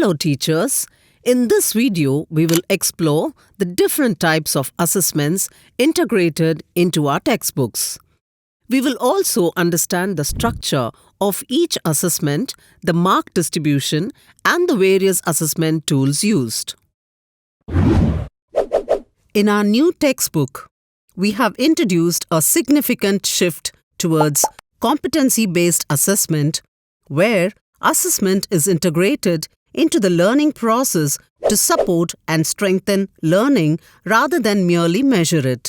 Hello teachers, in this video we will explore the different types of assessments integrated into our textbooks. We will also understand the structure of each assessment, the mark distribution and the various assessment tools used. In our new textbook, we have introduced a significant shift towards competency-based assessment, where assessment is integrated into the learning process to support and strengthen learning rather than merely measure it.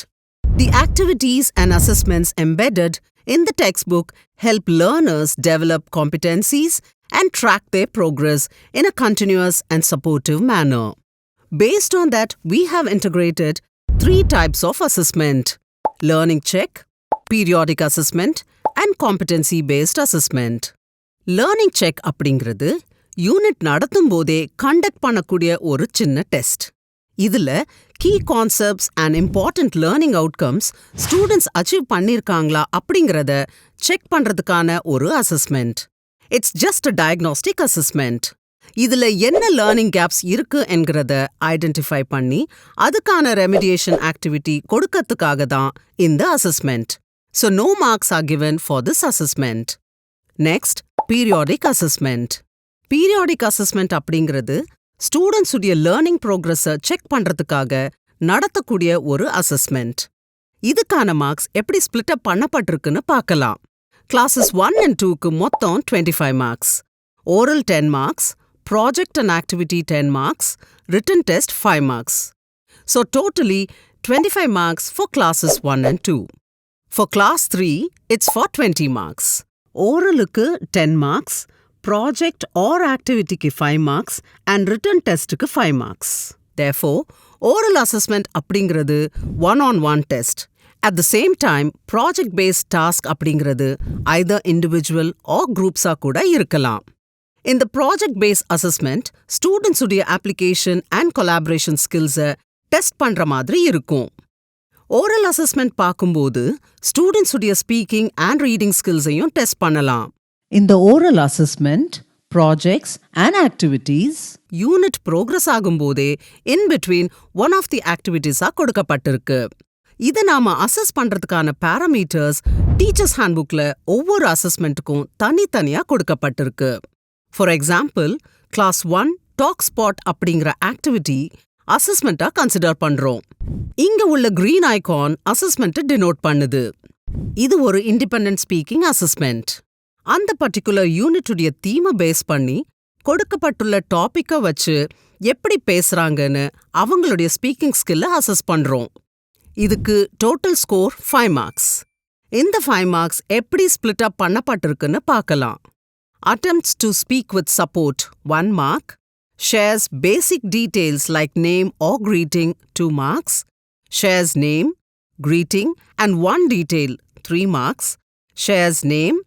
The activities and assessments embedded in the textbook help learners develop competencies and track their progress in a continuous and supportive manner. Based on that, we have integrated 3 types of assessment: learning check, periodic assessment, and competency-based assessment. Learning check அப்படிங்கிறது unit நடத்தும் போதே conduct பண்ணக்கூடிய ஒரு சின்ன test. இதுல key concepts and important learning outcomes students achieve பண்ணிருக்காங்களா அப்படிங்கிறத check பண்றதுக்கான ஒரு assessment. It's just a diagnostic assessment. இதுல என்ன லேர்னிங் கேப்ஸ் இருக்கு என்கிறத ஐடென்டிஃபை பண்ணி அதுக்கான ரெமிடியேஷன் ஆக்டிவிட்டி கொடுக்கறதுக்காக தான் இந்த assessment. So no marks are given for this assessment. Next, periodic assessment. Periodic assessment அப்படிங்கிறது ஸ்டூடெண்ட்ஸ் உடைய லேர்னிங் ப்ரோக்ரஸை செக் பண்றதுக்காக நடத்தக்கூடிய ஒரு அசஸ்மெண்ட். இதுக்கான மார்க்ஸ் எப்படி ஸ்பிளிட் அப் பண்ணப்பட்டிருக்குன்னு பார்க்கலாம். கிளாஸஸ் 1 and 2க்கு மொத்தம் 25 marks, oral 10 marks, project and activity 10 marks, written test 5 marks. So totally 25 marks for classes 1 and 2. For class 3, it's for 20 marks. ஓரலுக்கு 10 marks, project or activity க்கு 5 marks and written test க்கு 5 marks. Therefore, oral assessment அப்படிங்கிறது one-on-one test. At the same time, project-based task அப்படிங்கிறது either individual or groups-ஆ கூட இருக்கலாம். In the project-based assessment, students உடைய application and collaboration skills-அ test பண்ற மாதிரி இருக்கும். ஓரல் அசஸ்மெண்ட் பார்க்கும்போது ஸ்டூடெண்ட்ஸ் உடைய ஸ்பீக்கிங் அண்ட் ரீடிங் ஸ்கில்ஸையும் டெஸ்ட் பண்ணலாம். In the oral assessment, projects and activities, unit progress ஆகும்போதே in between one of the ஆக்டிவிட்டிஸா கொடுக்கப்பட்டிருக்கு. இதை நாம அசஸ் பண்றதுக்கான பாராமீட்டர்ஸ் டீச்சர்ஸ் ஹேண்ட்புக்ல ஒவ்வொரு அசஸ்மெண்ட்டுக்கும் தனித்தனியா கொடுக்கப்பட்டிருக்கு. For example, class 1 talk spot அப்படிங்கிற ஆக்டிவிட்டி அசஸ்மெண்ட்டா கன்சிடர் பண்றோம். இங்க உள்ள கிரீன் ஐகான் அசஸ்மெண்ட்டை டினோட் பண்ணுது. இது ஒரு இண்டிபெண்டன்ட் ஸ்பீக்கிங் அசஸ்மெண்ட். அந்த பர்டிகுலர் யூனிட்டுடைய தீமை பேஸ் பண்ணி கொடுக்கப்பட்டுள்ள டாபிக்கை வச்சு எப்படி பேசுறாங்கன்னு அவங்களுடைய ஸ்பீக்கிங் ஸ்கில்லை அசஸ் பண்றோம். இதுக்கு டோட்டல் ஸ்கோர் 5 மார்க்ஸ். இந்த 5 மார்க்ஸ் எப்படி ஸ்பிளிட் அப் பண்ணப்பட்டிருக்குன்னு பார்க்கலாம். Attempts to speak with support 1 mark, shares basic details like name or greeting 2 marks, shares name, greeting and one detail 3 marks, shares name,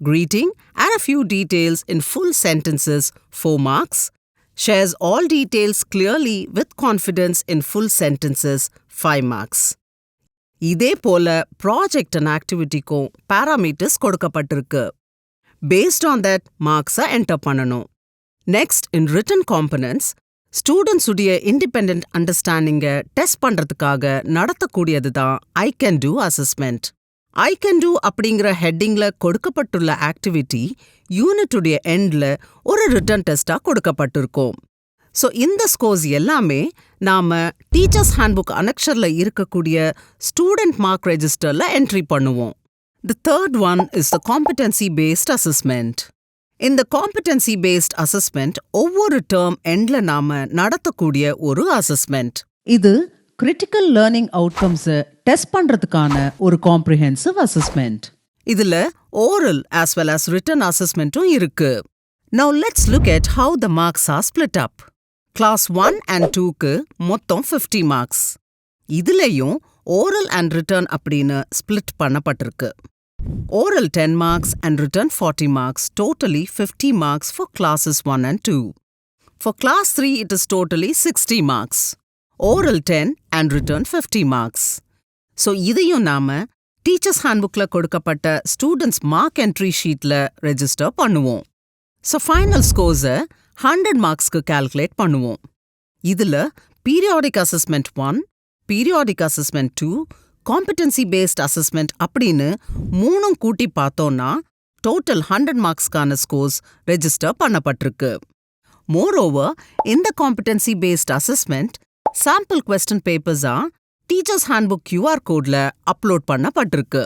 greeting and a few details in full sentences 4 marks, shares all details clearly with confidence in full sentences 5 marks. இதே போல project and ஆக்டிவிட்டிக்கும் parameters கொடுக்கப்பட்டிருக்கு. Based on that, marks-அ enter பண்ணணும். Next, in written components, students உடைய independent அண்டர்ஸ்டாண்டிங்கை test பண்றதுக்காக நடத்தக்கூடியது தான் I can do assessment. I can do அப்படிங்கிற ஹெட்டிங்ல கொடுக்கப்பட்டுள்ள activity யூனிட்டுடைய எண்ட்ல ஒரு ரிட்டன் டெஸ்டா கொடுக்கப்பட்டிருக்கும். ஸோ இந்த ஸ்கோர்ஸ் எல்லாமே நாம டீச்சர்ஸ் ஹேண்ட்புக் அனெக்ஷர்ல இருக்கக்கூடிய ஸ்டூடெண்ட் மார்க் ரெஜிஸ்டர்ல என்ட்ரி பண்ணுவோம். The third one is the competency-based assessment. In the competency-based assessment, ஒவ்வொரு டேர்ம் எண்ட்ல நாம நடத்தக்கூடிய ஒரு அசஸ்மெண்ட். இது கிரிட்டிக்கல் லேர்னிங் அவுட்கம்ஸை டெஸ்ட் பண்றதுக்கான ஒரு காம்ப்ரிஹென்சிவ் அசஸ்மெண்ட். இதுல oral as well as written assessmentடும் இருக்கு. Now let's look at how the marks are split up. Class 1 and 2க்கு மொத்தம் 50 marks. இதுலயும் ஓரல் அண்ட் ரிட்டன் அப்படின்னு ஸ்பிளிட் பண்ணப்பட்டிருக்கு. Oral 10 marks and written 40 marks, totally 50 marks for classes 1 and 2. For class 3, it is totally 60 marks. Oral 10 and written 50 marks. So, இதையும் நாம teachers ஹேண்ட்புக்ல கொடுக்கப்பட்ட students mark entry ஷீட்ல ரெஜிஸ்டர் பண்ணுவோம். So, final scores 100 மார்க்ஸ்க்கு calculate பண்ணுவோம். இதுல periodic assessment 1, periodic assessment 2, competency based assessment அப்படின்னு 3 கூட்டி பார்த்தோம்னா டோட்டல் 100 மார்க்ஸ்க்கான ஸ்கோர்ஸ் ரெஜிஸ்டர் பண்ணப்பட்டிருக்கு. மோரோவர், இந்த competency based assessment sample question பேப்பர்ஸா டீச்சர்ஸ் ஹேண்ட்புக் QR கோட்ல அப்லோட் பண்ணப்பட்டிருக்கு.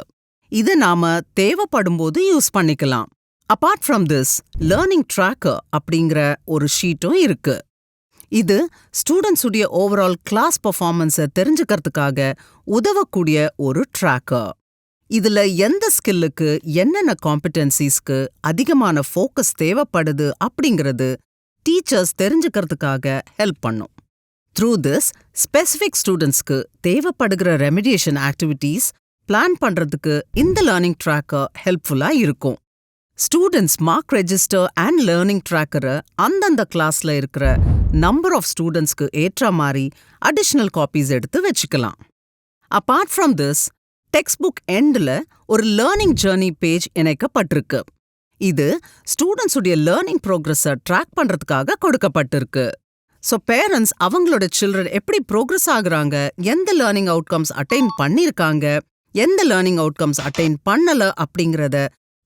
இதை நாம தேவைப்படும் போது யூஸ் பண்ணிக்கலாம். Apart from this, learning tracker அப்படிங்கிற ஒரு ஷீட்டும் இருக்கு. இது ஸ்டூடெண்ட்ஸ் உடைய ஓவரால் கிளாஸ் பர்ஃபார்மன்ஸை தெரிஞ்சுக்கிறதுக்காக உதவக்கூடிய ஒரு ட்ராக்கர். இதுல எந்த ஸ்கில்லுக்கு என்னென்ன காம்படன்சிஸ்க்கு அதிகமான ஃபோக்கஸ் தேவைப்படுது அப்படிங்கிறது டீச்சர்ஸ் தெரிஞ்சுக்கிறதுக்காக ஹெல்ப் பண்ணும். த்ரூ திஸ், ஸ்பெசிஃபிக் ஸ்டூடெண்ட்ஸ்க்கு தேவைப்படுகிற ரெமிடியேஷன் ஆக்டிவிட்டீஸ் பிளான் பண்றதுக்கு இந்த லேர்னிங் ட்ராக்கர் ஹெல்ப்ஃபுல்லா இருக்கும். Students mark register and learning ட்ராக்கரை அந்தந்த கிளாஸ்ல இருக்கிற நம்பர் ஆஃப் ஸ்டூடெண்ட்ஸ்க்கு ஏற்ற மாதிரி அடிஷ்னல் காப்பீஸ் எடுத்து வச்சுக்கலாம். Abort from this, text book எண்டில் ஒரு லேர்னிங் ஜர்னி பேஜ் இணைக்கப்பட்டிருக்கு. இது ஸ்டூடெண்ட்ஸ் உடைய லேர்னிங் ப்ரோக்ரஸை ட்ராக் பண்றதுக்காக கொடுக்கப்பட்டிருக்கு. ஸோ பேரண்ட்ஸ் அவங்களோட சில்ட்ரன் எப்படி ப்ரோக்ரஸ் ஆகுறாங்க, எந்த லேர்னிங் அவுட்கம்ஸ் அட்டைன் பண்ணியிருக்காங்க, எந்த லேர்னிங் அவுட்கம்ஸ் அட்டைன் பண்ணல அப்படிங்கிறத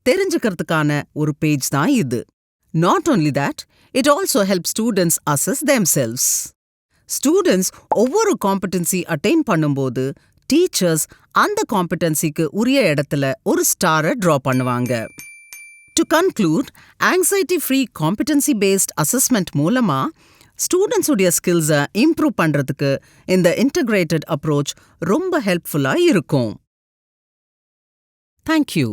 தெரிஞ்சுக்கிறதுக்கான ஒரு பேஜ் தான் இது. Not only that, it also help students assess themselves. Students ஒவ்வொரு காம்படன்சி அட்டைன் பண்ணும்போது டீச்சர்ஸ் அந்த காம்படன்சிக்கு உரிய இடத்துல ஒரு ஸ்டாரை ட்ரா பண்ணுவாங்க. To conclude, anxiety free competency based assessment மூலமா ஸ்டூடெண்ட்ஸ் உடைய ஸ்கில்ஸை இம்ப்ரூவ் பண்றதுக்கு இந்த இன்டகிரேட்டட் அப்ரோச் ரொம்ப ஹெல்ப்ஃபுல்லா இருக்கும். தேங்க்யூ.